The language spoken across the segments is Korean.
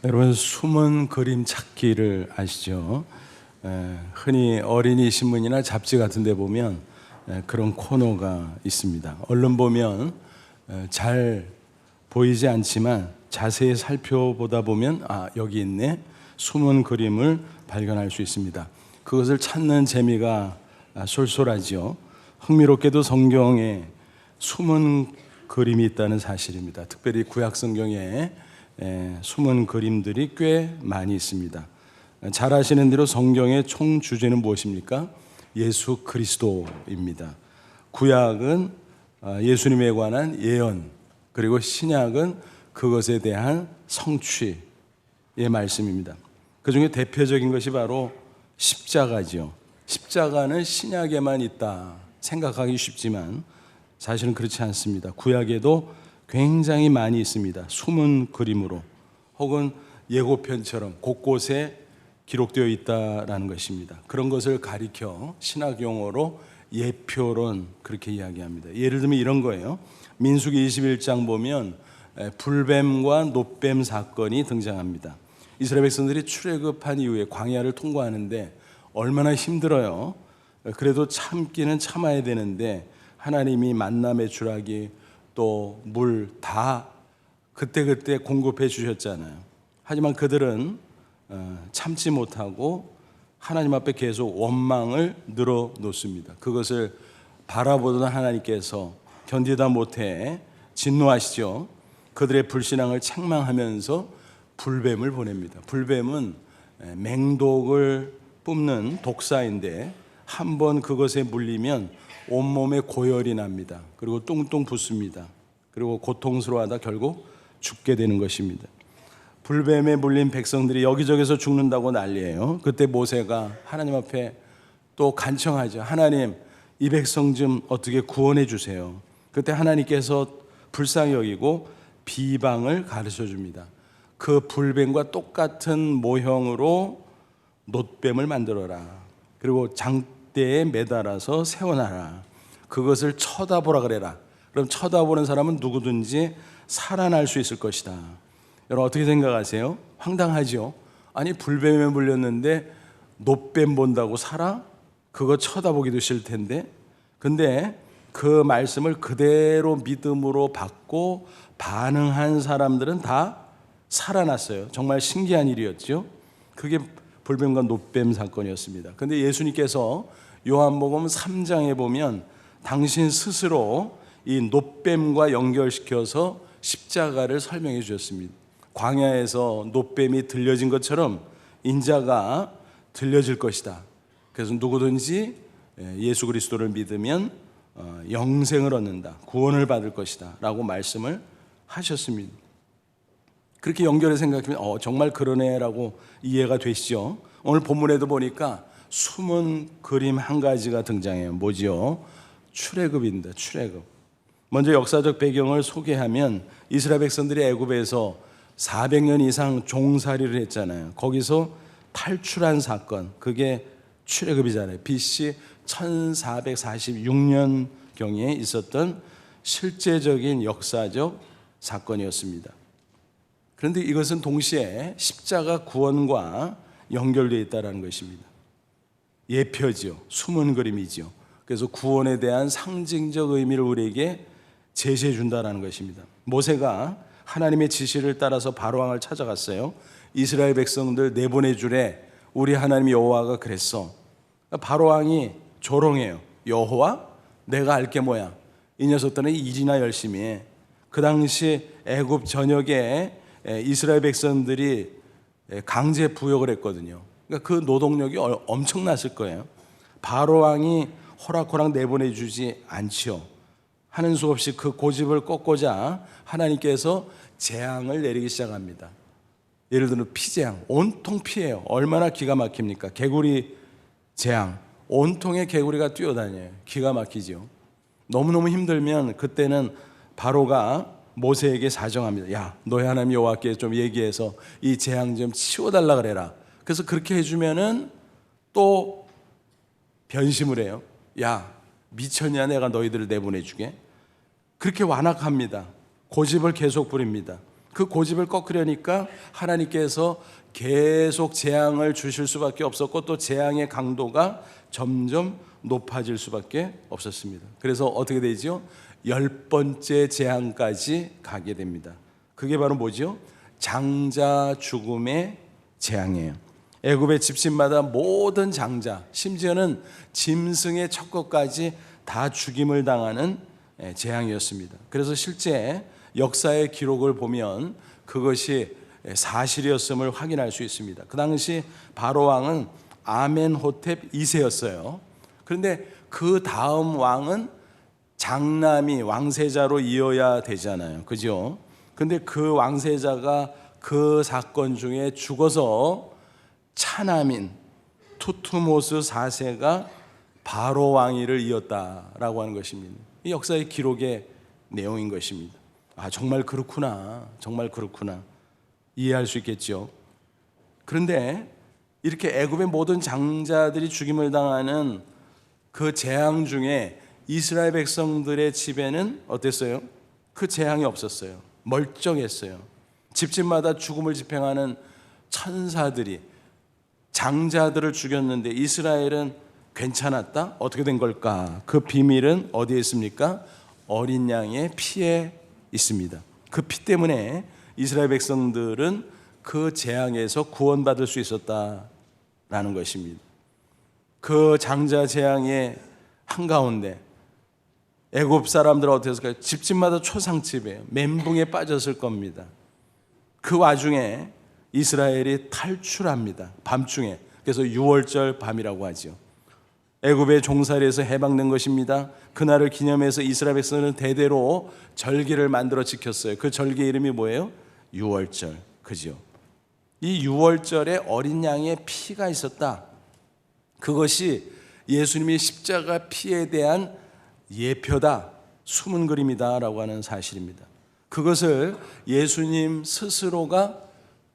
여러분, 숨은 그림 찾기를 아시죠? 흔히 어린이 신문이나 잡지 같은 데 보면 그런 코너가 있습니다. 얼른 보면 잘 보이지 않지만 자세히 살펴보다 보면 여기 있네, 숨은 그림을 발견할 수 있습니다. 그것을 찾는 재미가 쏠쏠하죠. 흥미롭게도 성경에 숨은 그림이 있다는 사실입니다. 특별히 구약 성경에 숨은 그림들이 꽤 많이 있습니다. 잘 아시는 대로 성경의 총 주제는 무엇입니까? 예수 그리스도입니다. 구약은 예수님에 관한 예언, 그리고 신약은 그것에 대한 성취의 말씀입니다. 그 중에 대표적인 것이 바로 십자가죠. 십자가는 신약에만 있다 생각하기 쉽지만 사실은 그렇지 않습니다. 구약에도 굉장히 많이 있습니다. 숨은 그림으로 혹은 예고편처럼 곳곳에 기록되어 있다라는 것입니다. 그런 것을 가리켜 신학 용어로 예표론 그렇게 이야기합니다. 예를 들면 이런 거예요. 민수기 21장 보면 불뱀과 놋뱀 사건이 등장합니다. 이스라엘 백성들이 출애굽한 이후에 광야를 통과하는데 얼마나 힘들어요. 그래도 참기는 참아야 되는데 하나님이 만나 매출하기 또 물 다 그때그때 공급해 주셨잖아요. 하지만 그들은 참지 못하고 하나님 앞에 계속 원망을 늘어놓습니다. 그것을 바라보던 하나님께서 견디다 못해 진노하시죠. 그들의 불신앙을 책망하면서 불뱀을 보냅니다. 불뱀은 맹독을 뿜는 독사인데 한번 그것에 물리면 온몸에 고열이 납니다. 그리고 뚱뚱 붓습니다. 그리고 고통스러워하다 결국 죽게 되는 것입니다. 불뱀에 물린 백성들이 여기저기서 죽는다고 난리예요. 그때 모세가 하나님 앞에 또 간청하죠. 하나님, 이 백성 좀 어떻게 구원해 주세요. 그때 하나님께서 불쌍히 여기고 비방을 가르쳐 줍니다. 그 불뱀과 똑같은 모형으로 놋뱀을 만들어라. 그리고 장대에 매달아서 세워놔라. 그것을 쳐다보라 그래라. 그럼 쳐다보는 사람은 누구든지 살아날 수 있을 것이다. 여러분 어떻게 생각하세요? 황당하죠? 아니 불뱀에 물렸는데 놋뱀 본다고 살아? 그거 쳐다보기도 싫을 텐데. 근데 그 말씀을 그대로 믿음으로 받고 반응한 사람들은 다 살아났어요. 정말 신기한 일이었죠. 그게 불뱀과 놋뱀 사건이었습니다. 근데 예수님께서 요한복음 3장에 보면 당신 스스로 이 놋뱀과 연결시켜서 십자가를 설명해 주셨습니다. 광야에서 놋뱀이 들려진 것처럼 인자가 들려질 것이다. 그래서 누구든지 예수 그리스도를 믿으면 영생을 얻는다, 구원을 받을 것이다 라고 말씀을 하셨습니다. 그렇게 연결해 생각하면 정말 그러네 라고 이해가 되시죠. 오늘 본문에도 보니까 숨은 그림 한 가지가 등장해요. 뭐죠? 출애굽입니다. 출애굽. 먼저 역사적 배경을 소개하면 이스라엘 백성들이 애굽에서 400년 이상 종살이를 했잖아요. 거기서 탈출한 사건, 그게 출애굽이잖아요. BC 1446년경에 있었던 실제적인 역사적 사건이었습니다. 그런데 이것은 동시에 십자가 구원과 연결되어 있다는 것입니다. 예표죠. 숨은 그림이죠. 그래서 구원에 대한 상징적 의미를 우리에게 제시해 준다는 것입니다. 모세가 하나님의 지시를 따라서 바로왕을 찾아갔어요. 이스라엘 백성들 내보내 주래. 우리 하나님 여호와가 그랬어. 바로왕이 조롱해요. 여호와? 내가 알게 뭐야. 이 녀석들은 일이나 열심히 해. 그 당시 애굽 전역에 이스라엘 백성들이 강제 부역을 했거든요. 그러니까 그 노동력이 엄청났을 거예요. 바로왕이 호락호락 내보내주지 않지요. 하는 수 없이 그 고집을 꺾고자 하나님께서 재앙을 내리기 시작합니다. 예를 들어 피재앙, 온통 피해요. 얼마나 기가 막힙니까? 개구리 재앙, 온통에 개구리가 뛰어다녀요. 기가 막히죠. 너무너무 힘들면 그때는 바로가 모세에게 사정합니다. 야, 너희 하나님 여호와께 좀 얘기해서 이 재앙 좀 치워달라 그래라. 그래서 그렇게 해주면은 또 변심을 해요. 야, 미쳤냐, 내가 너희들을 내보내주게. 그렇게 완악합니다. 고집을 계속 부립니다. 그 고집을 꺾으려니까 하나님께서 계속 재앙을 주실 수밖에 없었고 또 재앙의 강도가 점점 높아질 수밖에 없었습니다. 그래서 어떻게 되죠? 10번째 재앙까지 가게 됩니다. 그게 바로 뭐죠? 장자 죽음의 재앙이에요. 애굽의 집집마다 모든 장자, 심지어는 짐승의 첫 것까지 다 죽임을 당하는 재앙이었습니다. 그래서 실제 역사의 기록을 보면 그것이 사실이었음을 확인할 수 있습니다. 그 당시 바로 왕은 아멘호텝 2세였어요. 그런데 그 다음 왕은 장남이 왕세자로 이어야 되잖아요. 그죠? 근데 그 왕세자가 그 사건 중에 죽어서 차남인 투트모스 4세가 바로 왕위를 이었다라고 하는 것입니다. 이 역사의 기록의 내용인 것입니다. 아, 정말 그렇구나. 정말 그렇구나. 이해할 수 있겠죠. 그런데 이렇게 애굽의 모든 장자들이 죽임을 당하는 그 재앙 중에 이스라엘 백성들의 집에는 어땠어요? 그 재앙이 없었어요. 멀쩡했어요. 집집마다 죽음을 집행하는 천사들이 장자들을 죽였는데 이스라엘은 괜찮았다? 어떻게 된 걸까? 그 비밀은 어디에 있습니까? 어린 양의 피에 있습니다. 그 피 때문에 이스라엘 백성들은 그 재앙에서 구원받을 수 있었다라는 것입니다. 그 장자 재앙의 한가운데 애굽 사람들은 어땠을까요? 집집마다 초상집이에요. 멘붕에 빠졌을 겁니다. 그 와중에 이스라엘이 탈출합니다. 밤중에. 그래서 6월절 밤이라고 하죠. 애굽의 종살이에서 해방된 것입니다. 그날을 기념해서 이스라엘 백성은 대대로 절기를 만들어 지켰어요. 그 절기 이름이 뭐예요? 6월절. 그죠? 이 6월절에 어린 양의 피가 있었다. 그것이 예수님의 십자가 피에 대한 예표다, 숨은 그림이다라고 하는 사실입니다. 그것을 예수님 스스로가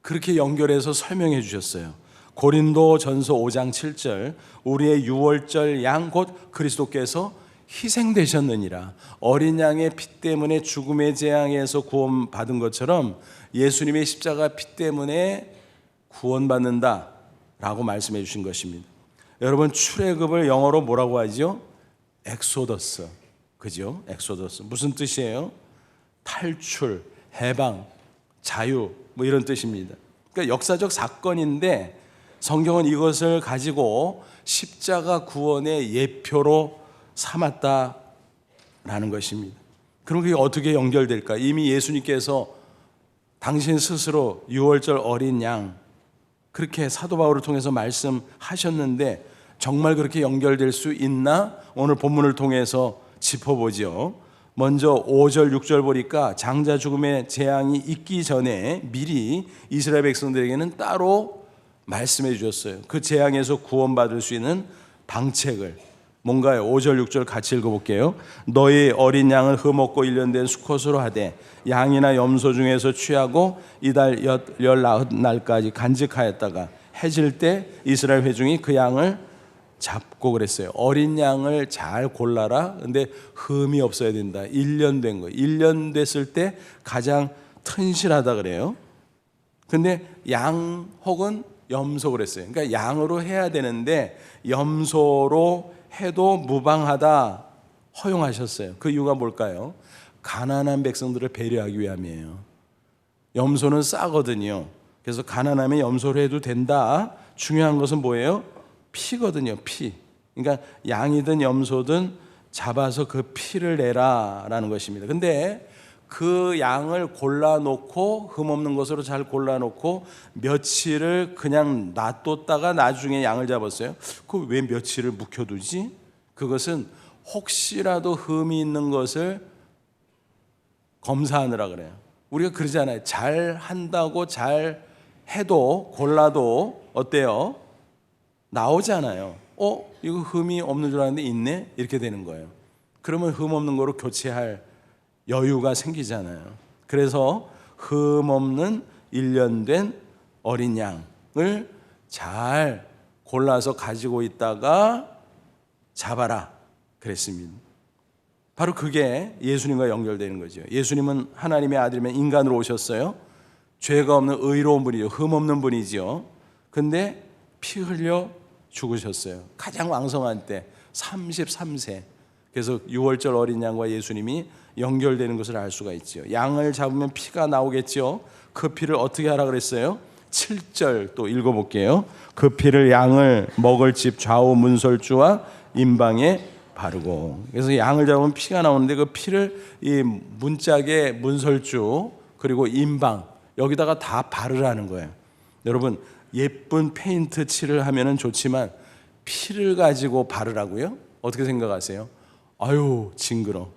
그렇게 연결해서 설명해 주셨어요. 고린도전서 5장 7절 우리의 6월절 양 곧 그리스도께서 희생되셨느니라. 어린 양의 피 때문에 죽음의 재앙에서 구원받은 것처럼 예수님의 십자가 피 때문에 구원받는다라고 말씀해 주신 것입니다. 여러분, 출애굽을 영어로 뭐라고 하죠? 엑소더스. 그죠? 엑소더스. 무슨 뜻이에요? 탈출, 해방, 자유 뭐 이런 뜻입니다. 그러니까 역사적 사건인데 성경은 이것을 가지고 십자가 구원의 예표로 삼았다라는 것입니다. 그럼 그게 어떻게 연결될까? 이미 예수님께서 당신 스스로 6월절 어린 양 그렇게 사도 바울을 통해서 말씀하셨는데 정말 그렇게 연결될 수 있나? 오늘 본문을 통해서 짚어보죠. 먼저 5절 6절 보니까 장자 죽음의 재앙이 있기 전에 미리 이스라엘 백성들에게는 따로 말씀해 주셨어요. 그 재앙에서 구원받을 수 있는 방책을. 뭔가요? 5절 6절 같이 읽어볼게요. 너희 어린 양을 흠없고 1년 된 수컷으로 하되 양이나 염소 중에서 취하고 이달 19날까지 간직하였다가 해질 때 이스라엘 회중이 그 양을 잡고 그랬어요. 어린 양을 잘 골라라. 근데 흠이 없어야 된다. 1년 된 거예요. 1년 됐을 때 가장 튼실하다 그래요. 근데 양 혹은 염소 그랬어요. 그러니까 양으로 해야 되는데 염소로 해도 무방하다 허용하셨어요. 그 이유가 뭘까요? 가난한 백성들을 배려하기 위함이에요. 염소는 싸거든요. 그래서 가난하면 염소로 해도 된다. 중요한 것은 뭐예요? 피거든요. 피. 그러니까 양이든 염소든 잡아서 그 피를 내라라는 것입니다. 근데 그 양을 골라놓고 흠없는 것으로 잘 골라놓고 며칠을 그냥 놔뒀다가 나중에 양을 잡았어요. 그 왜 며칠을 묵혀두지? 그것은 혹시라도 흠이 있는 것을 검사하느라 그래요. 우리가 그러잖아요. 잘 한다고 잘 해도 골라도 어때요? 나오잖아요. 이거 흠이 없는 줄 알았는데 있네? 이렇게 되는 거예요. 그러면 흠 없는 거로 교체할 여유가 생기잖아요. 그래서 흠 없는 1년 된 어린 양을 잘 골라서 가지고 있다가 잡아라 그랬습니다. 바로 그게 예수님과 연결되는 거죠. 예수님은 하나님의 아들이면 인간으로 오셨어요. 죄가 없는 의로운 분이죠. 흠 없는 분이지요. 근데 피 흘려 죽으셨어요. 가장 왕성한 때 33세. 그래서 6월절 어린 양과 예수님이 연결되는 것을 알 수가 있죠. 양을 잡으면 피가 나오겠죠. 그 피를 어떻게 하라 그랬어요? 7절 또 읽어볼게요. 그 피를 양을 먹을 집 좌우 문설주와 임방에 바르고. 그래서 양을 잡으면 피가 나오는데 그 피를 이 문짝에 문설주 그리고 임방 여기다가 다 바르라는 거예요. 여러분 예쁜 페인트 칠을 하면은 좋지만 피를 가지고 바르라고요? 어떻게 생각하세요? 아유 징그러.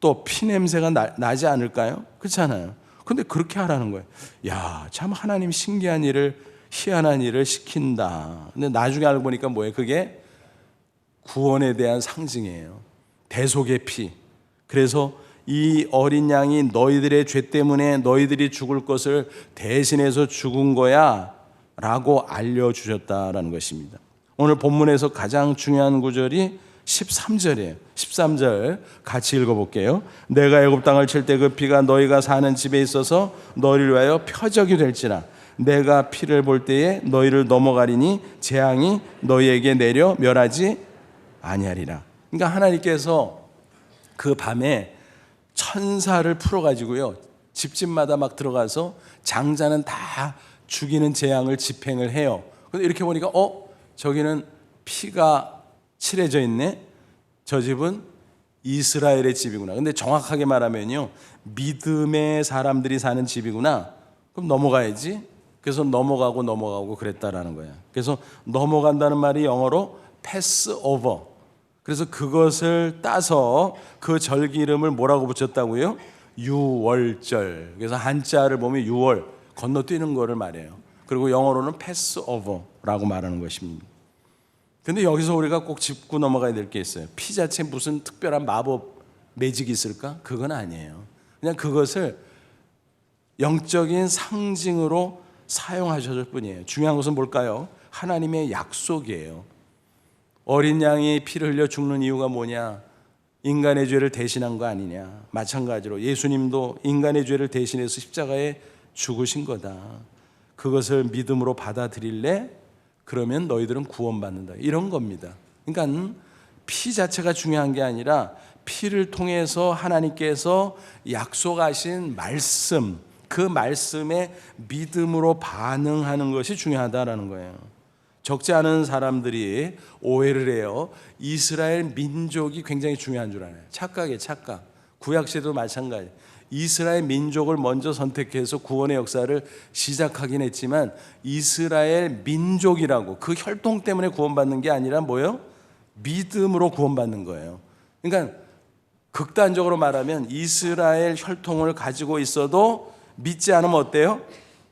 또 피 냄새가 나지 않을까요? 그렇잖아요. 근데 그렇게 하라는 거예요. 야, 참 하나님 신기한 일을 희한한 일을 시킨다. 근데 나중에 알고 보니까 뭐예요? 그게 구원에 대한 상징이에요. 대속의 피. 그래서 이 어린 양이 너희들의 죄 때문에 너희들이 죽을 것을 대신해서 죽은 거야 라고 알려주셨다라는 것입니다. 오늘 본문에서 가장 중요한 구절이 13절이에요. 13절 같이 읽어볼게요. 내가 애굽 땅을 칠 때 그 피가 너희가 사는 집에 있어서 너희를 위하여 표적이 될지라. 내가 피를 볼 때에 너희를 넘어가리니 재앙이 너희에게 내려 멸하지 아니하리라. 그러니까 하나님께서 그 밤에 천사를 풀어가지고요 집집마다 막 들어가서 장자는 다 죽이는 재앙을 집행을 해요. 근데 이렇게 보니까 저기는 피가 칠해져 있네. 저 집은 이스라엘의 집이구나. 근데 정확하게 말하면요 믿음의 사람들이 사는 집이구나. 그럼 넘어가야지. 그래서 넘어가고 그랬다라는 거야. 그래서 넘어간다는 말이 영어로 pass over. 그래서 그것을 따서 그 절기 이름을 뭐라고 붙였다고요? 유월절. 그래서 한자를 보면 유월 건너뛰는 거를 말해요. 그리고 영어로는 pass over라고 말하는 것입니다. 근데 여기서 우리가 꼭 짚고 넘어가야 될 게 있어요. 피 자체에 무슨 특별한 마법 매직이 있을까? 그건 아니에요. 그냥 그것을 영적인 상징으로 사용하셨을 뿐이에요. 중요한 것은 뭘까요? 하나님의 약속이에요. 어린 양이 피를 흘려 죽는 이유가 뭐냐? 인간의 죄를 대신한 거 아니냐? 마찬가지로 예수님도 인간의 죄를 대신해서 십자가에 죽으신 거다. 그것을 믿음으로 받아들일래? 그러면 너희들은 구원받는다. 이런 겁니다. 그러니까 피 자체가 중요한 게 아니라 피를 통해서 하나님께서 약속하신 말씀, 그 말씀에 믿음으로 반응하는 것이 중요하다라는 거예요. 적지 않은 사람들이 오해를 해요. 이스라엘 민족이 굉장히 중요한 줄 알아요. 착각. 구약시대도 마찬가지. 이스라엘 민족을 먼저 선택해서 구원의 역사를 시작하긴 했지만 이스라엘 민족이라고 그 혈통 때문에 구원받는 게 아니라 뭐예요? 믿음으로 구원받는 거예요. 그러니까 극단적으로 말하면 이스라엘 혈통을 가지고 있어도 믿지 않으면 어때요?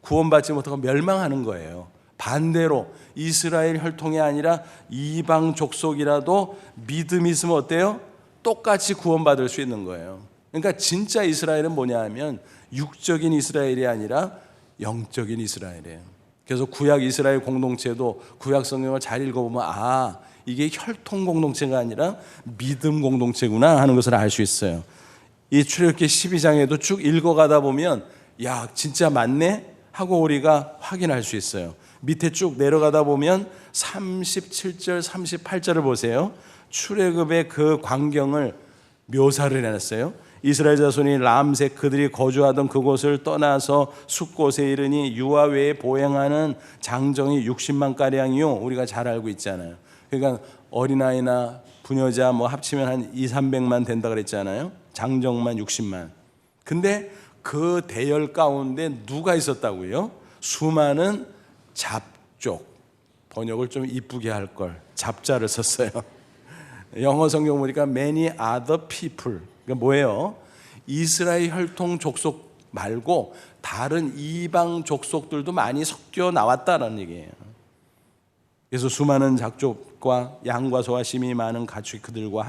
구원받지 못하고 멸망하는 거예요. 반대로 이스라엘 혈통이 아니라 이방 족속이라도 믿음이 있으면 어때요? 똑같이 구원받을 수 있는 거예요. 그러니까 진짜 이스라엘은 뭐냐 하면 육적인 이스라엘이 아니라 영적인 이스라엘이에요. 그래서 구약 이스라엘 공동체도 구약 성경을 잘 읽어보면 이게 혈통 공동체가 아니라 믿음 공동체구나 하는 것을 알 수 있어요. 이 출애굽기 12장에도 쭉 읽어가다 보면 야 진짜 맞네 하고 우리가 확인할 수 있어요. 밑에 쭉 내려가다 보면 37절 38절을 보세요. 출애굽의 그 광경을 묘사를 해놨어요. 이스라엘 자손이 람색 그들이 거주하던 그곳을 떠나서 숫곳에 이르니 유아 외에 보행하는 장정이 60만 가량이요. 우리가 잘 알고 있잖아요. 그러니까 어린아이나 부녀자 합치면 한 200~300만 된다 그랬잖아요. 장정만 60만. 근데 그 대열 가운데 누가 있었다고요? 수많은 잡족. 번역을 좀 이쁘게 할 걸. 잡자를 썼어요. 영어 성경 보니까 many other people. 그러니까 뭐예요? 이스라엘 혈통 족속 말고 다른 이방 족속들도 많이 섞여 나왔다는 얘기예요. 그래서 수많은 작족과 양과 소와 심이 많은 가축이 그들과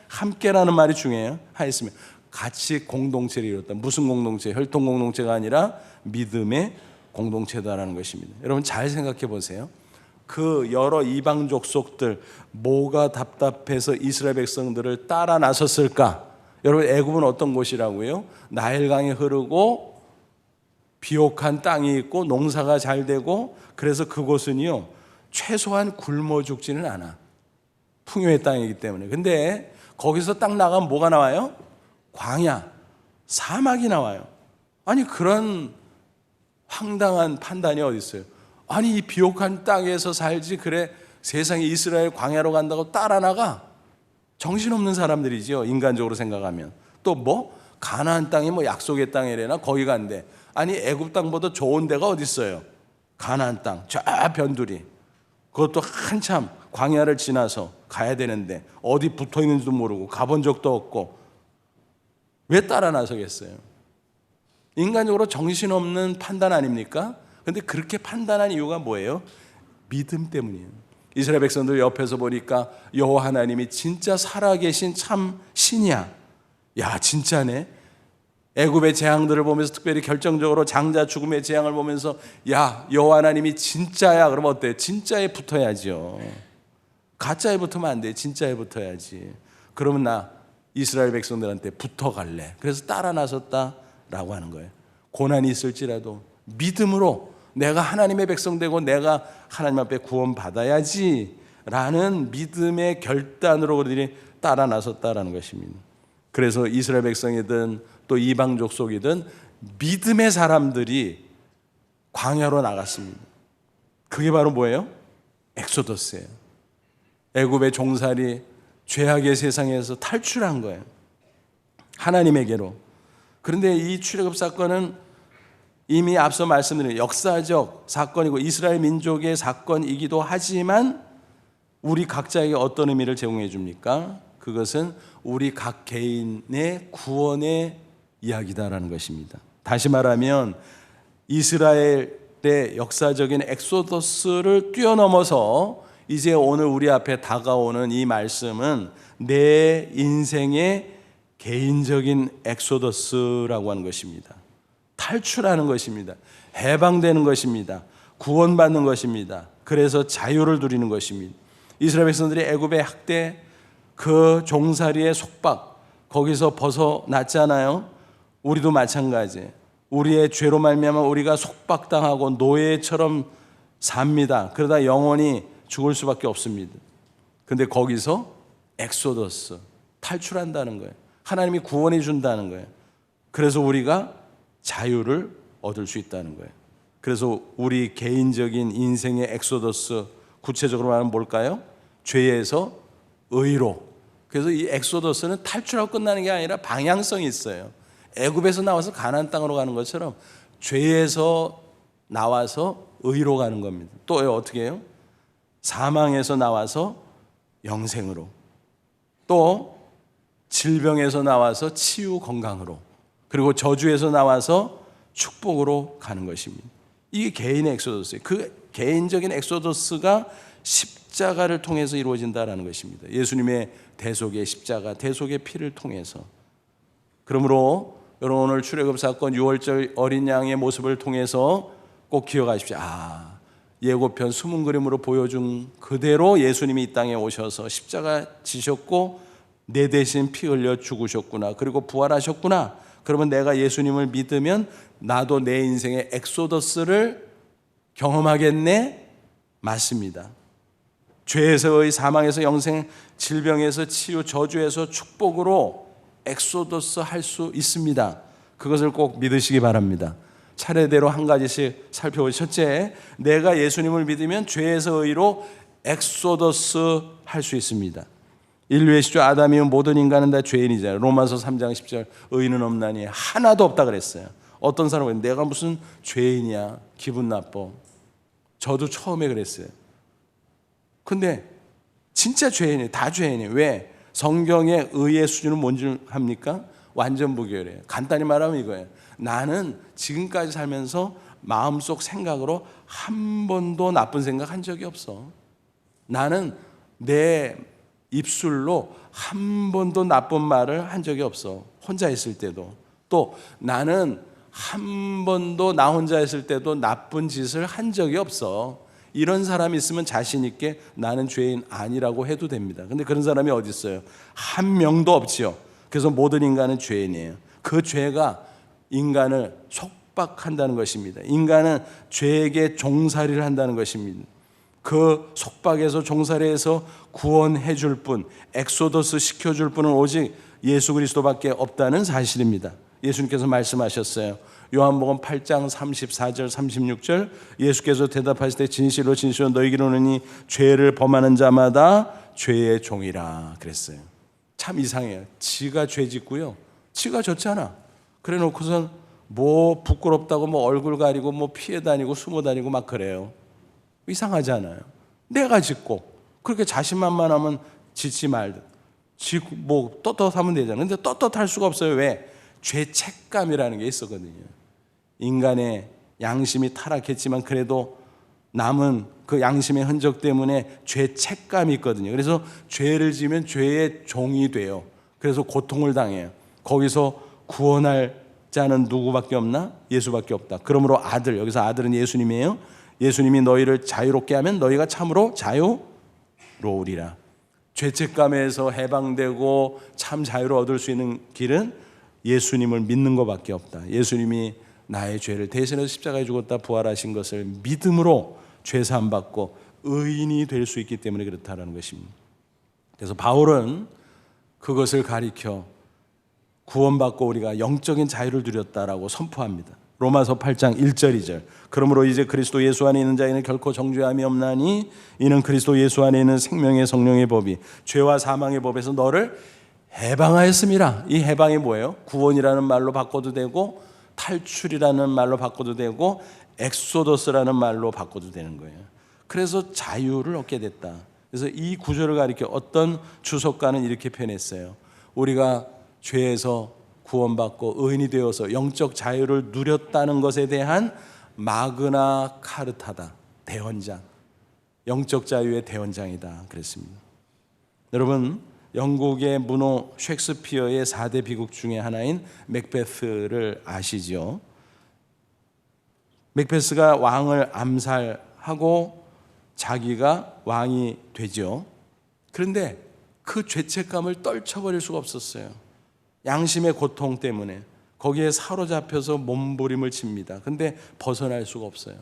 함께라는 말이 중요해요. 하였으면 같이 공동체를 이뤘다. 무슨 공동체? 혈통 공동체가 아니라 믿음의 공동체다라는 것입니다. 여러분 잘 생각해 보세요. 그 여러 이방 족속들 뭐가 답답해서 이스라엘 백성들을 따라 나섰을까? 여러분, 애굽은 어떤 곳이라고요? 나일강이 흐르고 비옥한 땅이 있고 농사가 잘 되고, 그래서 그곳은요 최소한 굶어 죽지는 않아. 풍요의 땅이기 때문에. 근데 거기서 딱 나가면 뭐가 나와요? 광야, 사막이 나와요. 아니, 그런 황당한 판단이 어디 있어요? 아니, 이 비옥한 땅에서 살지 그래 세상에 이스라엘 광야로 간다고 따라 나가? 정신없는 사람들이죠, 인간적으로 생각하면. 또 뭐 가나안 땅이 뭐 약속의 땅이래나 거기 간대. 아니, 애굽 땅보다 좋은 데가 어디 있어요? 가나안 땅, 저 변두리. 그것도 한참 광야를 지나서 가야 되는데 어디 붙어 있는지도 모르고 가본 적도 없고 왜 따라 나서겠어요? 인간적으로 정신없는 판단 아닙니까? 근데 그렇게 판단한 이유가 뭐예요? 믿음 때문이에요. 이스라엘 백성들 옆에서 보니까 여호와 하나님이 진짜 살아계신 참 신이야. 야, 진짜네. 애굽의 재앙들을 보면서, 특별히 결정적으로 장자 죽음의 재앙을 보면서, 야, 여호와 하나님이 진짜야. 그러면 어때요? 진짜에 붙어야죠. 가짜에 붙으면 안 돼. 진짜에 붙어야지. 그러면 나 이스라엘 백성들한테 붙어갈래. 그래서 따라 나섰다라고 하는 거예요. 고난이 있을지라도 믿음으로 내가 하나님의 백성 되고 내가 하나님 앞에 구원받아야지 라는 믿음의 결단으로 그들이 따라 나섰다라는 것입니다. 그래서 이스라엘 백성이든 또 이방족 속이든 믿음의 사람들이 광야로 나갔습니다. 그게 바로 뭐예요? 엑소더스예요. 애굽의 종살이 죄악의 세상에서 탈출한 거예요, 하나님에게로. 그런데 이 출애굽 사건은 이미 앞서 말씀드린 역사적 사건이고 이스라엘 민족의 사건이기도 하지만 우리 각자에게 어떤 의미를 제공해 줍니까? 그것은 우리 각 개인의 구원의 이야기다라는 것입니다. 다시 말하면 이스라엘의 역사적인 엑소더스를 뛰어넘어서 이제 오늘 우리 앞에 다가오는 이 말씀은 내 인생의 개인적인 엑소더스라고 하는 것입니다. 탈출하는 것입니다. 해방되는 것입니다. 구원받는 것입니다. 그래서 자유를 누리는 것입니다. 이스라엘 백성들이 애굽의 학대, 그 종살이의 속박, 거기서 벗어났잖아요. 우리도 마찬가지. 우리의 죄로 말미암아 우리가 속박당하고 노예처럼 삽니다. 그러다 영원히 죽을 수밖에 없습니다. 그런데 거기서 엑소더스, 탈출한다는 거예요. 하나님이 구원해 준다는 거예요. 그래서 우리가 자유를 얻을 수 있다는 거예요. 그래서 우리 개인적인 인생의 엑소더스, 구체적으로 말하면 뭘까요? 죄에서 의로. 그래서 이 엑소더스는 탈출하고 끝나는 게 아니라 방향성이 있어요. 애굽에서 나와서 가나안 땅으로 가는 것처럼 죄에서 나와서 의로 가는 겁니다. 또 어떻게 해요? 사망에서 나와서 영생으로, 또 질병에서 나와서 치유 건강으로, 그리고 저주에서 나와서 축복으로 가는 것입니다. 이게 개인의 엑소더스예요. 그 개인적인 엑소더스가 십자가를 통해서 이루어진다는 것입니다. 예수님의 대속의 십자가, 대속의 피를 통해서. 그러므로 여러분, 오늘 출애굽 사건 6월절 어린 양의 모습을 통해서 꼭 기억하십시오. 예고편 숨은 그림으로 보여준 그대로 예수님이 이 땅에 오셔서 십자가 지셨고 내 대신 피 흘려 죽으셨구나. 그리고 부활하셨구나. 그러면 내가 예수님을 믿으면 나도 내 인생의 엑소더스를 경험하겠네? 맞습니다. 죄에서의 사망에서 영생, 질병에서 치유, 저주에서 축복으로 엑소더스 할 수 있습니다. 그것을 꼭 믿으시기 바랍니다. 차례대로 한 가지씩 살펴보시죠. 첫째, 내가 예수님을 믿으면 죄에서 의로 엑소더스 할 수 있습니다. 인류의 시조 아담 이후 모든 인간은 다 죄인이잖아요. 로마서 3장 10절 의인은 없나니 하나도 없다 그랬어요. 어떤 사람은 내가 무슨 죄인이야, 기분 나빠. 저도 처음에 그랬어요. 근데 진짜 죄인이에요. 다 죄인이에요. 왜? 성경의 의의 수준은 뭔지 합니까? 완전 무결해요. 간단히 말하면 이거예요. 나는 지금까지 살면서 마음속 생각으로 한 번도 나쁜 생각 한 적이 없어. 나는 내 입술로 한 번도 나쁜 말을 한 적이 없어. 혼자 있을 때도. 또 나는 한 번도 나 혼자 있을 때도 나쁜 짓을 한 적이 없어. 이런 사람이 있으면 자신 있게 나는 죄인 아니라고 해도 됩니다. 근데 그런 사람이 어디 있어요? 한 명도 없지요. 그래서 모든 인간은 죄인이에요. 그 죄가 인간을 속박한다는 것입니다. 인간은 죄에게 종살이를 한다는 것입니다. 그 속박에서 종살이에서 구원해 줄 분, 엑소더스 시켜줄 분은 오직 예수 그리스도밖에 없다는 사실입니다. 예수님께서 말씀하셨어요. 요한복음 8장 34절 36절 예수께서 대답하실 때 진실로 진실로 너희에게 이르노니 죄를 범하는 자마다 죄의 종이라 그랬어요. 참 이상해요. 지가 죄 짓고요. 지가 졌잖아. 그래 놓고선 뭐 부끄럽다고 뭐 얼굴 가리고 뭐 피해 다니고 숨어 다니고 막 그래요. 이상하잖아요. 내가 짓고 그렇게 자신만만하면 짓지 말듯 짓고 뭐 떳떳하면 되잖아요. 근데 떳떳할 수가 없어요. 왜? 죄책감이라는 게 있었거든요. 인간의 양심이 타락했지만 그래도 남은 그 양심의 흔적 때문에 죄책감이 있거든요. 그래서 죄를 지으면 죄의 종이 돼요. 그래서 고통을 당해요. 거기서 구원할 자는 누구밖에 없나? 예수밖에 없다. 그러므로 아들, 여기서 아들은 예수님이에요. 예수님이 너희를 자유롭게 하면 너희가 참으로 자유로우리라. 죄책감에서 해방되고 참 자유를 얻을 수 있는 길은 예수님을 믿는 것밖에 없다. 예수님이 나의 죄를 대신해서 십자가에 죽었다 부활하신 것을 믿음으로 죄사함 받고 의인이 될 수 있기 때문에 그렇다라는 것입니다. 그래서 바울은 그것을 가리켜 구원받고 우리가 영적인 자유를 누렸다라고 선포합니다. 로마서 8장 1절 2절 그러므로 이제 그리스도 예수 안에 있는 자에는 결코 정죄함이 없나니 이는 그리스도 예수 안에 있는 생명의 성령의 법이 죄와 사망의 법에서 너를 해방하였음이라. 이 해방이 뭐예요? 구원이라는 말로 바꿔도 되고 탈출이라는 말로 바꿔도 되고 엑소더스라는 말로 바꿔도 되는 거예요. 그래서 자유를 얻게 됐다. 그래서 이 구절을 가리켜 어떤 주석가는 이렇게 표현했어요. 우리가 죄에서 구원받고 의인이 되어서 영적 자유를 누렸다는 것에 대한 마그나 카르타다. 대헌장. 영적 자유의 대헌장이다. 그랬습니다. 여러분, 영국의 문호 셰익스피어의 4대 비극 중에 하나인 맥베스를 아시죠? 맥베스가 왕을 암살하고 자기가 왕이 되죠. 그런데 그 죄책감을 떨쳐버릴 수가 없었어요. 양심의 고통 때문에 거기에 사로잡혀서 몸부림을 칩니다. 근데 벗어날 수가 없어요.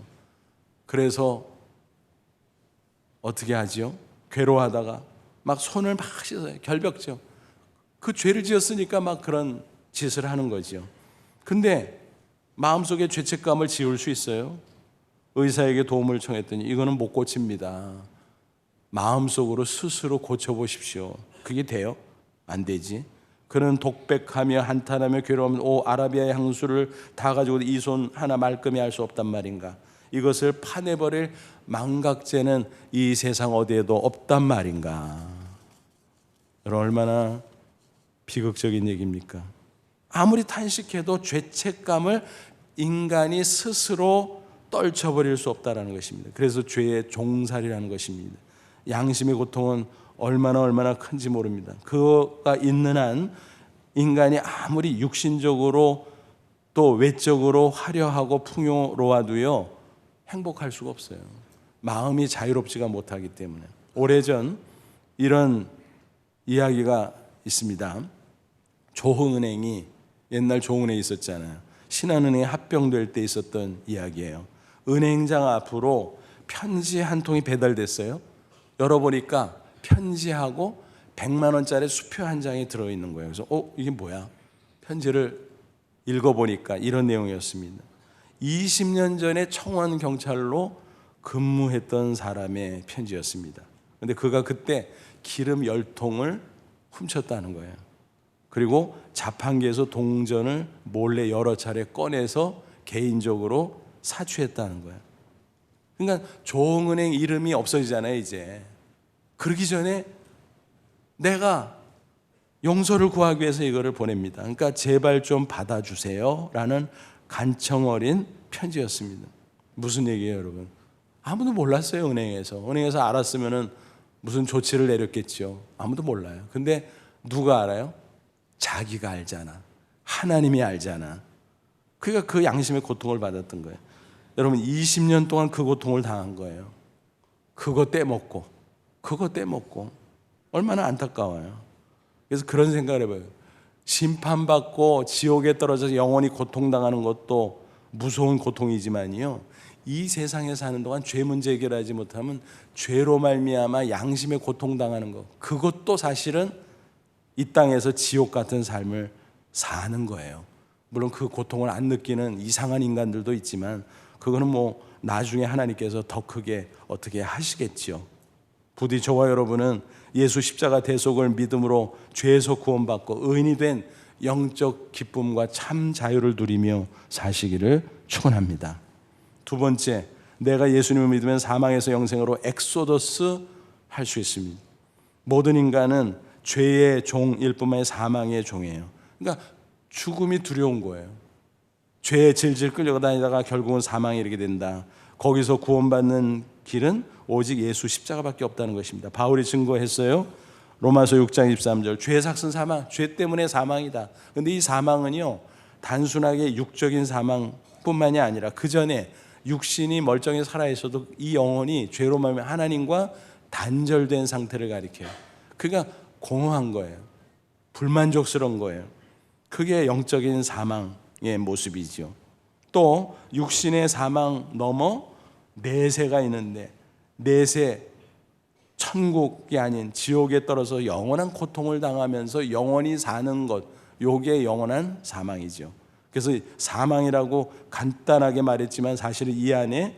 그래서 어떻게 하지요? 괴로워하다가 막 손을 막 씻어요. 결벽죠. 그 죄를 지었으니까 막 그런 짓을 하는 거죠. 근데 마음속에 죄책감을 지울 수 있어요? 의사에게 도움을 청했더니 이거는 못 고칩니다. 마음속으로 스스로 고쳐보십시오. 그게 돼요? 안 되지. 그는 독백하며 한탄하며 괴로워하며 오 아라비아의 향수를 다 가지고 이 손 하나 말끔히 할 수 없단 말인가. 이것을 파내버릴 망각죄는 이 세상 어디에도 없단 말인가. 여러분 얼마나 비극적인 얘기입니까? 아무리 탄식해도 죄책감을 인간이 스스로 떨쳐버릴 수 없다는 것입니다. 그래서 죄의 종살이라는 것입니다. 양심의 고통은 얼마나 큰지 모릅니다. 그거가 있는 한 인간이 아무리 육신적으로 또 외적으로 화려하고 풍요로워도요 행복할 수가 없어요. 마음이 자유롭지가 못하기 때문에. 오래전 이런 이야기가 있습니다. 조흥은행이 옛날 조흥은행이 있었잖아요. 신한은행에 합병될 때 있었던 이야기예요. 은행장 앞으로 편지 한 통이 배달됐어요. 열어보니까 편지하고 100만 원짜리 수표 한 장이 들어있는 거예요. 그래서 이게 뭐야? 편지를 읽어보니까 이런 내용이었습니다. 20년 전에 청원 경찰로 근무했던 사람의 편지였습니다. 그런데 그가 그때 기름 10통을 훔쳤다는 거예요. 그리고 자판기에서 동전을 몰래 여러 차례 꺼내서 개인적으로 사취했다는 거예요. 그러니까 조흥은행 이름이 없어지잖아요 이제. 그러기 전에 내가 용서를 구하기 위해서 이거를 보냅니다. 그러니까 제발 좀 받아주세요 라는 간청 어린 편지였습니다. 무슨 얘기예요 여러분? 아무도 몰랐어요. 은행에서 알았으면 무슨 조치를 내렸겠죠. 아무도 몰라요. 근데 누가 알아요? 자기가 알잖아. 하나님이 알잖아. 그러니까 그 양심의 고통을 받았던 거예요. 여러분 20년 동안 그 고통을 당한 거예요. 그거 떼먹고 얼마나 안타까워요. 그래서 그런 생각을 해봐요. 심판받고 지옥에 떨어져서 영원히 고통당하는 것도 무서운 고통이지만요, 이 세상에 사는 동안 죄 문제 해결하지 못하면 죄로 말미암아 양심에 고통당하는 것, 그것도 사실은 이 땅에서 지옥 같은 삶을 사는 거예요. 물론 그 고통을 안 느끼는 이상한 인간들도 있지만 그거는 뭐 나중에 하나님께서 더 크게 어떻게 하시겠지요. 부디 저와 여러분은 예수 십자가 대속을 믿음으로 죄에서 구원받고 의인이 된 영적 기쁨과 참 자유를 누리며 사시기를 축원합니다. 두 번째, 내가 예수님을 믿으면 사망에서 영생으로 엑소더스 할 수 있습니다. 모든 인간은 죄의 종일 뿐만 아니라 사망의 종이에요. 그러니까 죽음이 두려운 거예요. 죄에 질질 끌려다니다가 결국은 사망에 이르게 된다. 거기서 구원받는 길은 오직 예수 십자가밖에 없다는 것입니다. 바울이 증거했어요. 로마서 6장 23절, 죄의 삭은 사망, 죄 때문에 사망이다. 그런데 이 사망은요, 단순하게 육적인 사망뿐만이 아니라 그 전에 육신이 멀쩡히 살아있어도 이 영혼이 죄로 말미암아 하나님과 단절된 상태를 가리켜요. 그러니까 공허한 거예요. 불만족스러운 거예요. 그게 영적인 사망의 모습이죠. 또 육신의 사망 넘어 내세가 있는데, 내세, 천국이 아닌 지옥에 떨어져 영원한 고통을 당하면서 영원히 사는 것, 요게 영원한 사망이죠. 그래서 사망이라고 간단하게 말했지만 사실은 이 안에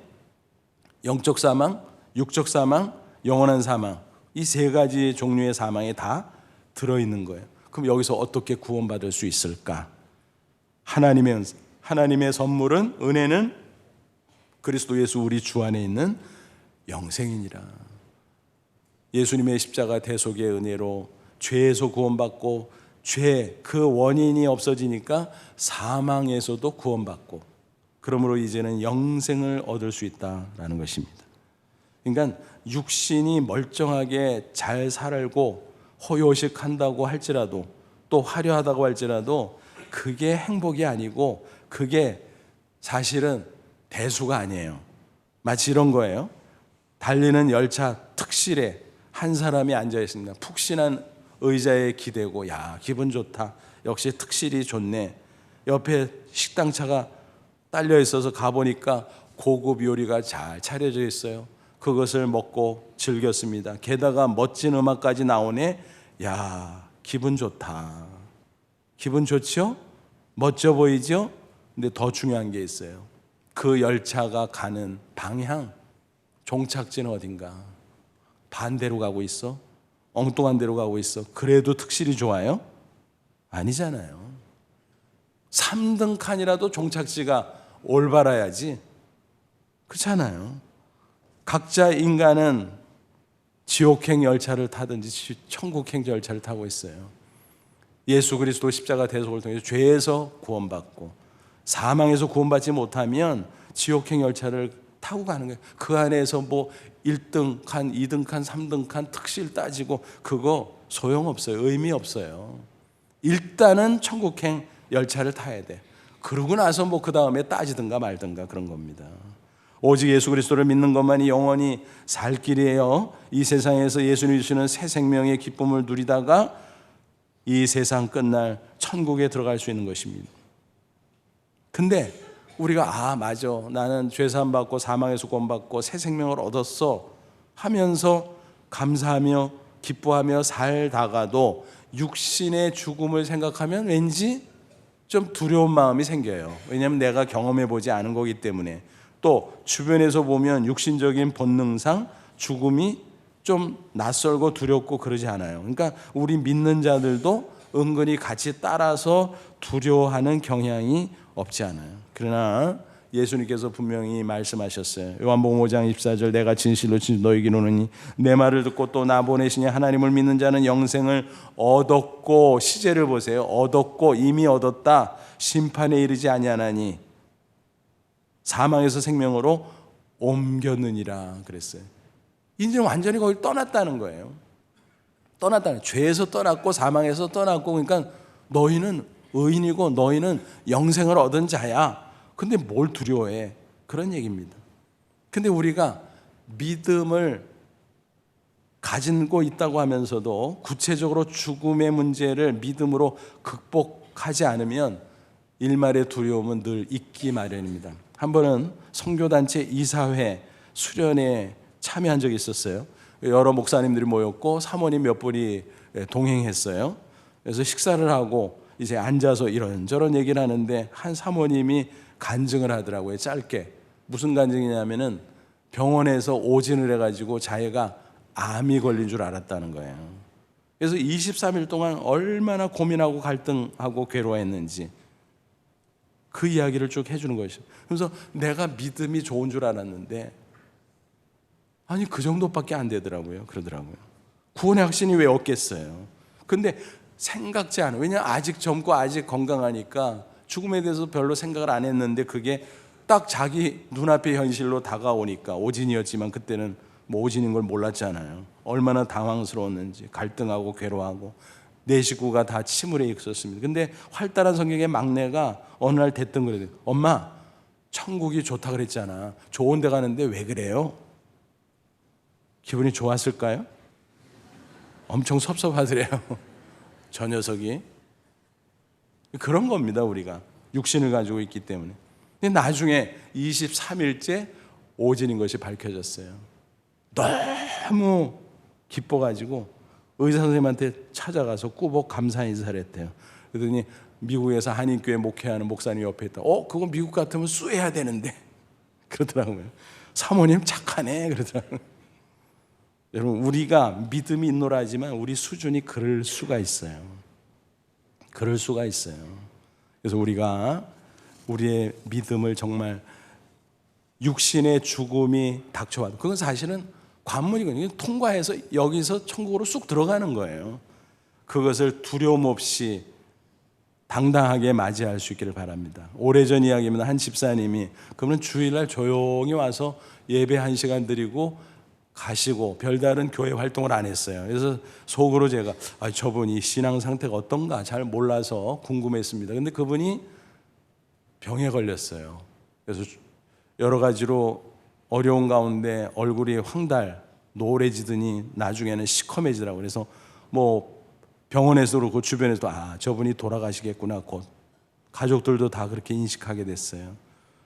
영적 사망, 육적 사망, 영원한 사망, 이 세 가지 종류의 사망이 다 들어있는 거예요. 그럼 여기서 어떻게 구원받을 수 있을까? 하나님의 선물은, 은혜는 그리스도 예수 우리 주 안에 있는 영생이니라. 예수님의 십자가 대속의 은혜로 죄에서 구원받고, 죄 그 원인이 없어지니까 사망에서도 구원받고, 그러므로 이제는 영생을 얻을 수 있다라는 것입니다. 그러니까 육신이 멀쩡하게 잘 살고 호요식한다고 할지라도, 또 화려하다고 할지라도 그게 행복이 아니고 그게 사실은 대수가 아니에요. 마치 이런 거예요. 달리는 열차 특실에 한 사람이 앉아 있습니다. 푹신한 의자에 기대고, 야, 기분 좋다. 역시 특실이 좋네. 옆에 식당차가 딸려 있어서 가보니까 고급 요리가 잘 차려져 있어요. 그것을 먹고 즐겼습니다. 게다가 멋진 음악까지 나오네. 야, 기분 좋다. 기분 좋죠? 멋져 보이죠? 근데 더 중요한 게 있어요. 그 열차가 가는 방향, 종착지는 어딘가? 반대로 가고 있어? 엉뚱한 데로 가고 있어? 그래도 특실이 좋아요? 아니잖아요. 3등 칸이라도 종착지가 올바라야지. 그렇잖아요. 각자 인간은 지옥행 열차를 타든지 천국행 열차를 타고 있어요. 예수 그리스도 십자가 대속을 통해서 죄에서 구원받고 사망에서 구원받지 못하면 지옥행 열차를 타고 가는 거예요. 그 안에서 뭐 1등 칸, 2등 칸, 3등 칸 특실 따지고 그거 소용없어요. 의미 없어요. 일단은 천국행 열차를 타야 돼. 그러고 나서 뭐 그 다음에 따지든가 말든가 그런 겁니다. 오직 예수 그리스도를 믿는 것만이 영원히 살 길이에요. 이 세상에서 예수님이 주시는 새 생명의 기쁨을 누리다가 이 세상 끝날 천국에 들어갈 수 있는 것입니다. 근데 우리가 맞아, 나는 죄사함 받고 사망에서 구원받고 새 생명을 얻었어 하면서 감사하며 기뻐하며 살다가도 육신의 죽음을 생각하면 왠지 좀 두려운 마음이 생겨요. 왜냐하면 내가 경험해 보지 않은 거기 때문에. 또 주변에서 보면 육신적인 본능상 죽음이 좀 낯설고 두렵고 그러지 않아요. 그러니까 우리 믿는 자들도 은근히 같이 따라서 두려워하는 경향이 없지 않아요. 그러나 예수님께서 분명히 말씀하셨어요. 요한복음 5장 24절, 내가 진실로 너희에게 이르노니 내 말을 듣고 또 나 보내시니 하나님을 믿는 자는 영생을 얻었고, 시제를 보세요. 얻었고, 이미 얻었다. 심판에 이르지 아니하나니 사망에서 생명으로 옮겼느니라 그랬어요. 이제 완전히 거기 떠났다는 거예요. 떠났다는, 죄에서 떠났고 사망에서 떠났고, 그러니까 너희는 의인이고 너희는 영생을 얻은 자야. 근데 뭘 두려워해? 그런 얘기입니다. 근데 우리가 믿음을 가지고 있다고 하면서도 구체적으로 죽음의 문제를 믿음으로 극복하지 않으면 일말의 두려움은 늘 있기 마련입니다. 한 번은 선교단체 이사회 수련회 참여한 적이 있었어요. 여러 목사님들이 모였고 사모님 몇 분이 동행했어요. 그래서 식사를 하고 이제 앉아서 이런저런 얘기를 하는데 한 사모님이 간증을 하더라고요. 짧게. 무슨 간증이냐면은 병원에서 오진을 해가지고 자기가 암이 걸린 줄 알았다는 거예요. 그래서 23일 동안 얼마나 고민하고 갈등하고 괴로워했는지 그 이야기를 쭉 해주는 것이죠. 그래서 내가 믿음이 좋은 줄 알았는데 아니 그 정도밖에 안 되더라고요. 그러더라고요. 구원의 확신이 왜 없겠어요? 근데 생각지 않아요. 왜냐하면 아직 젊고 아직 건강하니까 죽음에 대해서 별로 생각을 안 했는데 그게 딱 자기 눈앞의 현실로 다가오니까 오진이었지만 그때는 뭐 오진인 걸 몰랐잖아요. 얼마나 당황스러웠는지 갈등하고 괴로워하고 내 식구가 다 침울해 있었습니다. 근데 활달한 성격의 막내가 어느 날 대뜸 그래요. 엄마 천국이 좋다 그랬잖아. 좋은 데 가는데 왜 그래요? 기분이 좋았을까요? 엄청 섭섭하더래요. 저 녀석이. 그런 겁니다. 우리가 육신을 가지고 있기 때문에. 근데 나중에 23일째 오진인 것이 밝혀졌어요. 너무 기뻐가지고 의사 선생님한테 찾아가서 꾸벅 감사 인사를 했대요. 그러더니 미국에서 한인교회 목회하는 목사님 옆에 있다. 그거 미국 같으면 쑤해야 되는데 그러더라고요. 사모님 착하네 그러더라고요. 여러분 우리가 믿음이 있노라 하지만 우리 수준이 그럴 수가 있어요. 그럴 수가 있어요. 그래서 우리가 우리의 믿음을 정말 육신의 죽음이 닥쳐와도 그건 사실은 관문이거든요. 통과해서 여기서 천국으로 쑥 들어가는 거예요. 그것을 두려움 없이 당당하게 맞이할 수 있기를 바랍니다. 오래전 이야기입니다. 한 집사님이 그러면 주일날 조용히 와서 예배 1시간 드리고 가시고 별다른 교회 활동을 안 했어요. 그래서 속으로 제가 저분이 신앙 상태가 어떤가 잘 몰라서 궁금했습니다. 근데 그분이 병에 걸렸어요. 그래서 여러 가지로 어려운 가운데 얼굴이 황달 노래지더니 나중에는 시커매지더라고요. 그래서 뭐 병원에서도 그렇고 주변에서도 저분이 돌아가시겠구나 곧 가족들도 다 그렇게 인식하게 됐어요.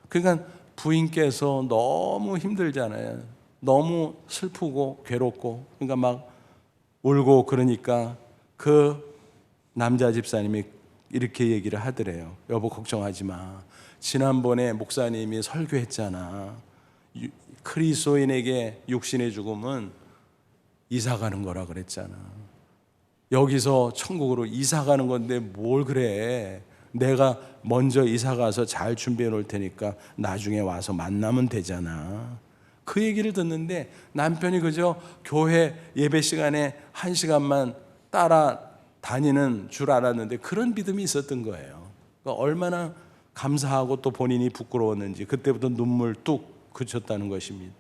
그러니까 부인께서 너무 힘들잖아요. 너무 슬프고 괴롭고 그러니까 막 울고 그러니까 그 남자 집사님이 이렇게 얘기를 하더래요. 여보 걱정하지 마. 지난번에 목사님이 설교했잖아. 그리스도인에게 육신의 죽음은 이사 가는 거라 그랬잖아. 여기서 천국으로 이사 가는 건데 뭘 그래. 내가 먼저 이사 가서 잘 준비해 놓을 테니까 나중에 와서 만나면 되잖아. 그 얘기를 듣는데 남편이 그저 교회 예배 시간에 1시간만 따라 다니는 줄 알았는데 그런 믿음이 있었던 거예요. 그러니까 얼마나 감사하고 또 본인이 부끄러웠는지 그때부터 눈물 뚝 그쳤다는 것입니다.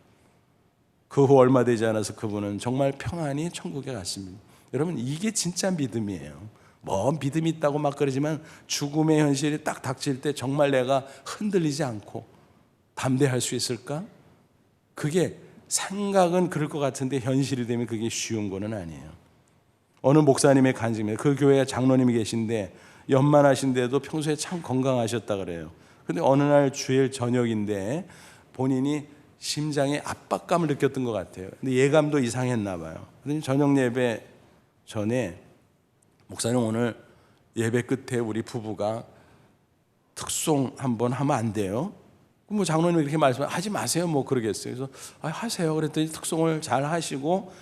그 후 얼마 되지 않아서 그분은 정말 평안히 천국에 갔습니다. 여러분 이게 진짜 믿음이에요. 뭐 믿음이 있다고 막 그러지만 죽음의 현실이 딱 닥칠 때 정말 내가 흔들리지 않고 담대할 수 있을까? 그게 생각은 그럴 것 같은데 현실이 되면 그게 쉬운 거는 아니에요. 어느 목사님의 간증입니다. 그 교회에 장로님이 계신데 연만하신데도 평소에 참 건강하셨다 그래요. 근데 어느 날 주일 저녁인데 본인이 심장에 압박감을 느꼈던 것 같아요. 근데 예감도 이상했나 봐요. 그런데 저녁 예배 전에 목사님 오늘 예배 끝에 우리 부부가 특송 한번 하면 안 돼요? 뭐 장로님이 이렇게 말씀하지 마세요. 뭐 그러겠어요. 그래서 하세요. 그랬더니 특송을 잘 하시고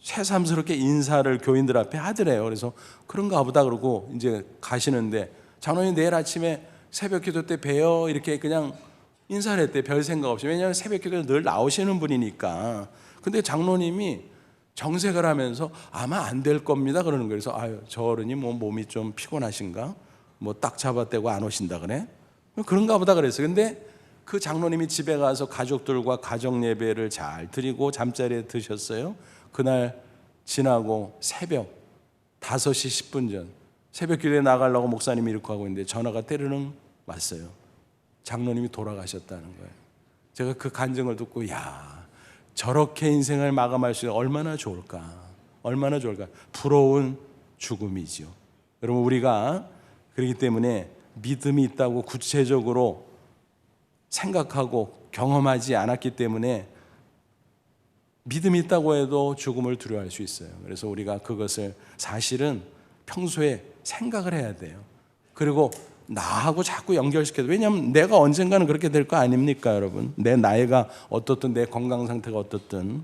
새삼스럽게 인사를 교인들 앞에 하더래요. 그래서 그런가 보다 그러고 이제 가시는데 장로님 내일 아침에 새벽 기도 때 봬요. 이렇게 그냥 인사를 했대. 별 생각 없이. 왜냐하면 새벽 기도에 늘 나오시는 분이니까. 근데 장로님이 정색을 하면서 아마 안 될 겁니다. 그러는 거예요. 그래서 저 어른이 뭐 몸이 좀 피곤하신가? 뭐 딱 잡아떼고 안 오신다 그래? 그런가 보다 그랬어요. 근데 그 장로님이 집에 가서 가족들과 가정 예배를 잘 드리고 잠자리에 드셨어요. 그날 지나고 새벽 5시 10분 전 새벽 기도에 나가려고 목사님이 이렇게 하고 있는데 전화가 때르릉 왔어요. 장로님이 돌아가셨다는 거예요. 제가 그 간증을 듣고 저렇게 인생을 마감할 수 있는 얼마나 좋을까? 얼마나 좋을까? 부러운 죽음이지요. 여러분, 우리가 그렇기 때문에 믿음이 있다고 구체적으로 생각하고 경험하지 않았기 때문에 믿음이 있다고 해도 죽음을 두려워할 수 있어요. 그래서 우리가 그것을 사실은 평소에 생각을 해야 돼요. 그리고 나하고 자꾸 연결시켜도, 왜냐하면 내가 언젠가는 그렇게 될 거 아닙니까, 여러분? 내 나이가 어떻든 내 건강 상태가 어떻든.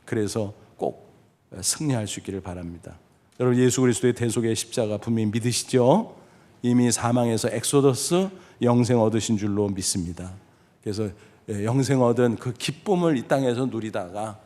그래서 꼭 승리할 수 있기를 바랍니다. 여러분, 예수 그리스도의 대속의 십자가 분명히 믿으시죠? 이미 사망에서 엑소더스 영생 얻으신 줄로 믿습니다. 그래서 영생 얻은 그 기쁨을 이 땅에서 누리다가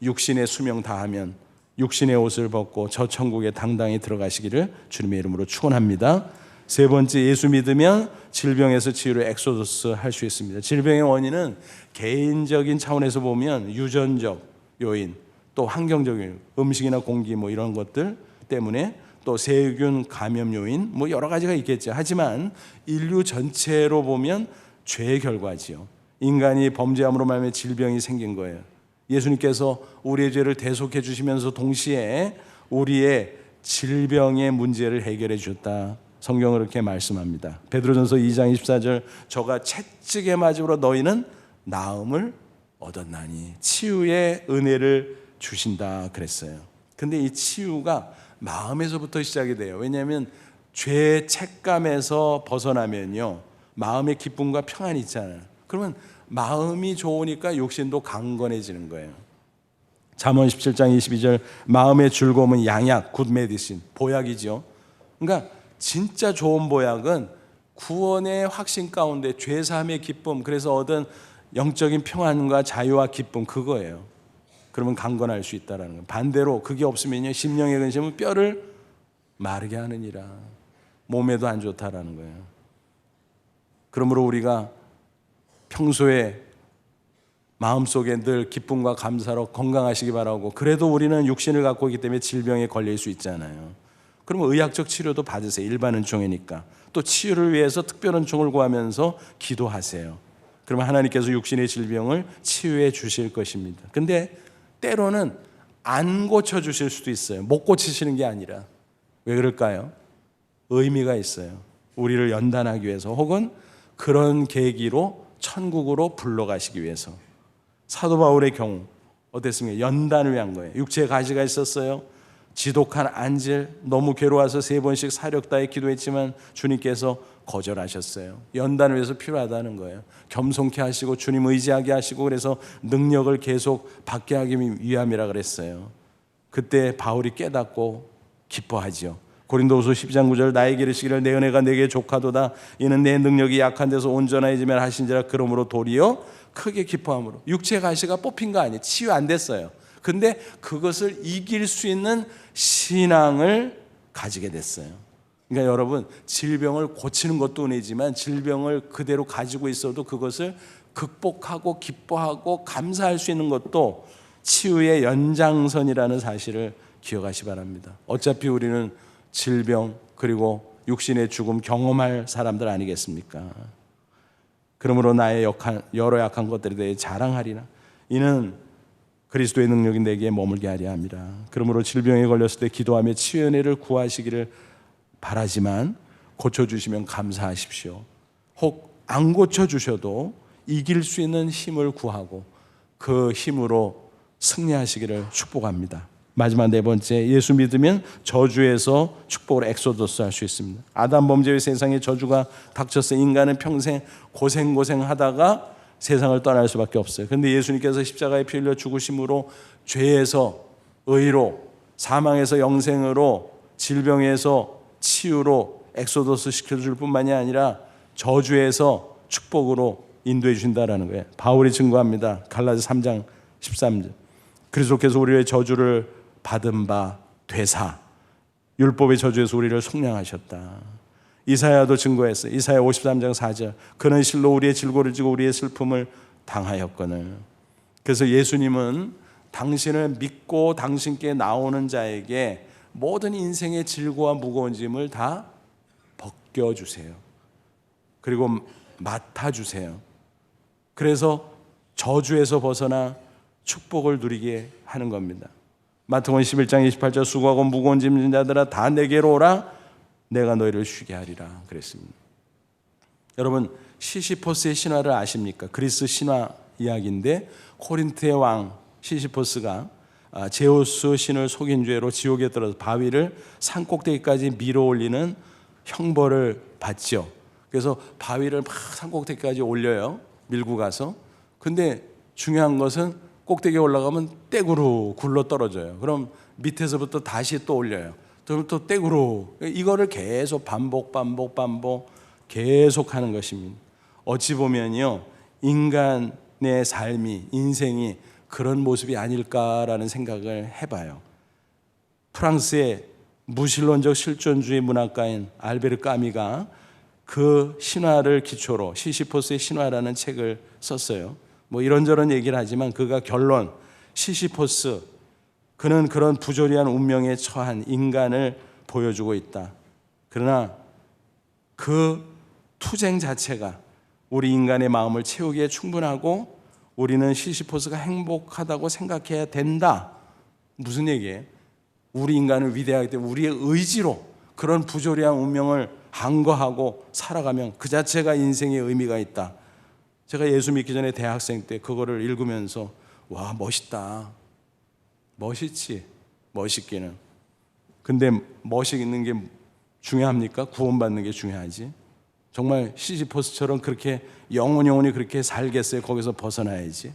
육신의 수명 다하면 육신의 옷을 벗고 저 천국에 당당히 들어가시기를 주님의 이름으로 축원합니다. 세 번째, 예수 믿으면 질병에서 치유를 엑소더스 할 수 있습니다. 질병의 원인은 개인적인 차원에서 보면 유전적 요인, 또 환경적인 음식이나 공기 뭐 이런 것들 때문에, 또 세균 감염 요인 뭐 여러 가지가 있겠죠. 하지만 인류 전체로 보면 죄의 결과지요. 인간이 범죄함으로 말미암아 질병이 생긴 거예요. 예수님께서 우리의 죄를 대속해 주시면서 동시에 우리의 질병의 문제를 해결해 주셨다. 성경은 그렇게 말씀합니다. 베드로전서 2장 24절, 저가 채찍에 맞음으로 너희는 나음을 얻었나니 치유의 은혜를 주신다 그랬어요. 근데 이 치유가 마음에서부터 시작이 돼요. 왜냐하면 죄의 책감에서 벗어나면요, 마음의 기쁨과 평안이 있잖아요. 그러면 마음이 좋으니까 육신도 강건해지는 거예요. 잠언 17장 22절, 마음의 즐거움은 양약, 굿 메디신, 보약이죠. 그러니까 진짜 좋은 보약은 구원의 확신 가운데 죄사함의 기쁨, 그래서 얻은 영적인 평안과 자유와 기쁨, 그거예요. 그러면 강건할 수 있다는 거예요. 반대로 그게 없으면요, 심령의 근심은 뼈를 마르게 하느니라. 몸에도 안 좋다라는 거예요. 그러므로 우리가 평소에 마음속에 늘 기쁨과 감사로 건강하시기 바라고, 그래도 우리는 육신을 갖고 있기 때문에 질병에 걸릴 수 있잖아요. 그러면 의학적 치료도 받으세요. 일반 은총이니까. 또 치유를 위해서 특별 은총을 구하면서 기도하세요. 그러면 하나님께서 육신의 질병을 치유해 주실 것입니다. 근데 때로는 안 고쳐주실 수도 있어요. 못 고치시는 게 아니라. 왜 그럴까요? 의미가 있어요. 우리를 연단하기 위해서, 혹은 그런 계기로 천국으로 불러가시기 위해서. 사도 바울의 경우 어땠습니까? 연단을 위한 거예요. 육체에 가시가 있었어요. 지독한 안질, 너무 괴로워서 3번씩 사력 다해 기도했지만 주님께서 거절하셨어요. 연단을 위해서 필요하다는 거예요. 겸손케 하시고 주님 의지하게 하시고, 그래서 능력을 계속 받게 하기 위함이라 그랬어요. 그때 바울이 깨닫고 기뻐하죠. 고린도후서 10장 9절, 나에게 이르시기를 내 은혜가 내게 족하도다. 이는 내 능력이 약한 데서 온전해지면 하신지라. 그러므로 도리어 크게 기뻐함으로. 육체 가시가 뽑힌 거 아니에요. 치유 안 됐어요. 근데 그것을 이길 수 있는 신앙을 가지게 됐어요. 그러니까 여러분, 질병을 고치는 것도 은혜지만 질병을 그대로 가지고 있어도 그것을 극복하고 기뻐하고 감사할 수 있는 것도 치유의 연장선이라는 사실을 기억하시 바랍니다. 어차피 우리는 질병 그리고 육신의 죽음 경험할 사람들 아니겠습니까? 그러므로 나의 여러 약한 것들에 대해 자랑하리라. 이는 그리스도의 능력이 내게 머물게 하려 함이라. 그러므로 질병에 걸렸을 때 기도하며 치유의 은혜를 구하시기를 바라지만 고쳐주시면 감사하십시오. 혹 안 고쳐주셔도 이길 수 있는 힘을 구하고 그 힘으로 승리하시기를 축복합니다. 마지막 네 번째, 예수 믿으면 저주에서 축복으로 엑소더스 할 수 있습니다. 아담 범죄의 세상에 저주가 닥쳤어요. 인간은 평생 고생하다가 세상을 떠날 수밖에 없어요. 그런데 예수님께서 십자가에 피 흘려 죽으심으로 죄에서 의로, 사망에서 영생으로, 질병에서 치유로 엑소더스 시켜줄 뿐만이 아니라 저주에서 축복으로 인도해 주신다라는 거예요. 바울이 증거합니다. 갈라디아 3장 13절. 그리스도께서 우리의 저주를 받은 바 되사 율법의 저주에서 우리를 속량하셨다. 이사야도 증거했어요. 이사야 53장 4절. 그는 실로 우리의 질고를 지고 우리의 슬픔을 당하였거늘. 그래서 예수님은 당신을 믿고 당신께 나오는 자에게 모든 인생의 질고와 무거운 짐을 다 벗겨주세요. 그리고 맡아주세요. 그래서 저주에서 벗어나 축복을 누리게 하는 겁니다. 마태복음 11장 28절 수고하고 무거운 짐진 자들아 다 내게로 오라 내가 너희를 쉬게 하리라 그랬습니다. 여러분 시시포스의 신화를 아십니까? 그리스 신화 이야기인데 코린트의 왕 시시포스가 제우스 신을 속인 죄로 지옥에 떨어져 바위를 산꼭대기까지 밀어 올리는 형벌을 받죠. 그래서 바위를 막 산꼭대기까지 올려요. 밀고 가서. 근데 중요한 것은 꼭대기에 올라가면 떼구로 굴러 떨어져요. 그럼 밑에서부터 다시 또 올려요. 그럼 또 떼구로. 이거를 계속 반복 계속 하는 것입니다. 어찌 보면요, 인간의 삶이, 인생이 그런 모습이 아닐까라는 생각을 해봐요. 프랑스의 무신론적 실존주의 문학가인 알베르 까미가 그 신화를 기초로 시시포스의 신화라는 책을 썼어요. 뭐 이런저런 얘기를 하지만 그가 결론, 시시포스, 그는 그런 부조리한 운명에 처한 인간을 보여주고 있다. 그러나 그 투쟁 자체가 우리 인간의 마음을 채우기에 충분하고 우리는 시시포스가 행복하다고 생각해야 된다. 무슨 얘기예요? 우리 인간은 위대하기 때문에 우리의 의지로 그런 부조리한 운명을 항거하고 살아가면 그 자체가 인생의 의미가 있다. 제가 예수 믿기 전에 대학생 때 그거를 읽으면서 와, 멋있다. 멋있지, 멋있기는. 근데 멋있는 게 중요합니까? 구원받는 게 중요하지. 정말 시시포스처럼 그렇게 영원히 그렇게 살겠어요? 거기서 벗어나야지.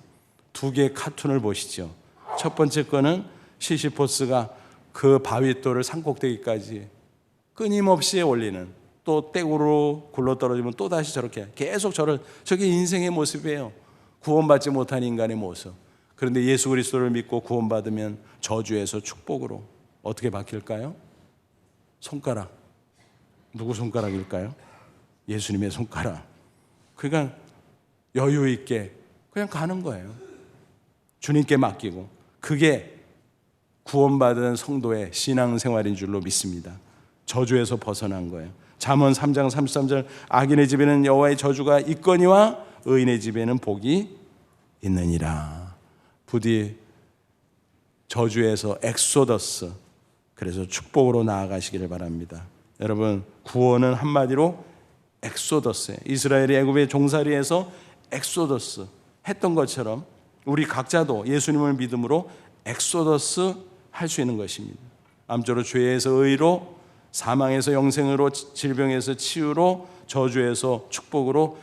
두 개의 카툰을 보시죠. 첫 번째 거는 시시포스가 그 바위돌을 산꼭대기까지 끊임없이 올리는, 또 떼구로 굴러떨어지면 또다시 저렇게 계속 저게 인생의 모습이에요. 구원받지 못한 인간의 모습. 그런데 예수 그리스도를 믿고 구원받으면 저주에서 축복으로 어떻게 바뀔까요? 손가락. 누구 손가락일까요? 예수님의 손가락. 그러니까 여유 있게 그냥 가는 거예요. 주님께 맡기고. 그게 구원받은 성도의 신앙생활인 줄로 믿습니다. 저주에서 벗어난 거예요. 잠언 3장 33절 악인의 집에는 여호와의 저주가 있거니와 의인의 집에는 복이 있느니라. 부디 저주에서 엑소더스, 그래서 축복으로 나아가시기를 바랍니다. 여러분, 구원은 한마디로 엑소더스예요. 이스라엘이 애굽의 종살이에서 엑소더스 했던 것처럼 우리 각자도 예수님을 믿음으로 엑소더스 할 수 있는 것입니다. 암쪼로 죄에서 의로, 사망에서 영생으로, 질병에서 치유로, 저주에서 축복으로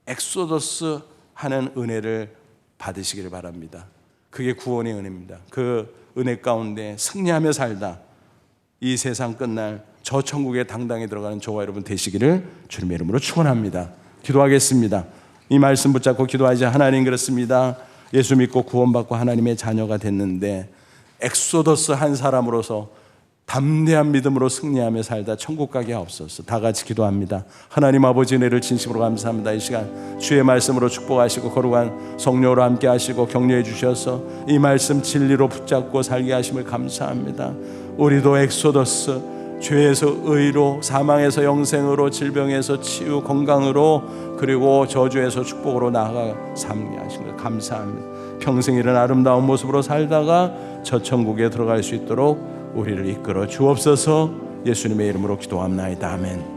엑소더스 하는 은혜를 받으시기를 바랍니다. 그게 구원의 은혜입니다. 그 은혜 가운데 승리하며 살다 이 세상 끝날 저 천국에 당당히 들어가는 저와 여러분 되시기를 주님의 이름으로 축원합니다. 기도하겠습니다. 이 말씀 붙잡고 기도하지. 하나님, 그렇습니다. 예수 믿고 구원받고 하나님의 자녀가 됐는데 엑소더스 한 사람으로서 담대한 믿음으로 승리하며 살다 천국 가게 하옵소서. 다 같이 기도합니다. 하나님 아버지, 은혜를 진심으로 감사합니다. 이 시간 주의 말씀으로 축복하시고 거룩한 성령으로 함께 하시고 격려해 주셔서 이 말씀 진리로 붙잡고 살게 하심을 감사합니다. 우리도 엑소더스, 죄에서 의로, 사망에서 영생으로, 질병에서 치유, 건강으로, 그리고 저주에서 축복으로 나아가 삶게 하신 걸 감사합니다. 평생 이런 아름다운 모습으로 살다가 저 천국에 들어갈 수 있도록 우리를 이끌어 주옵소서. 예수님의 이름으로 기도합나이다. 아멘.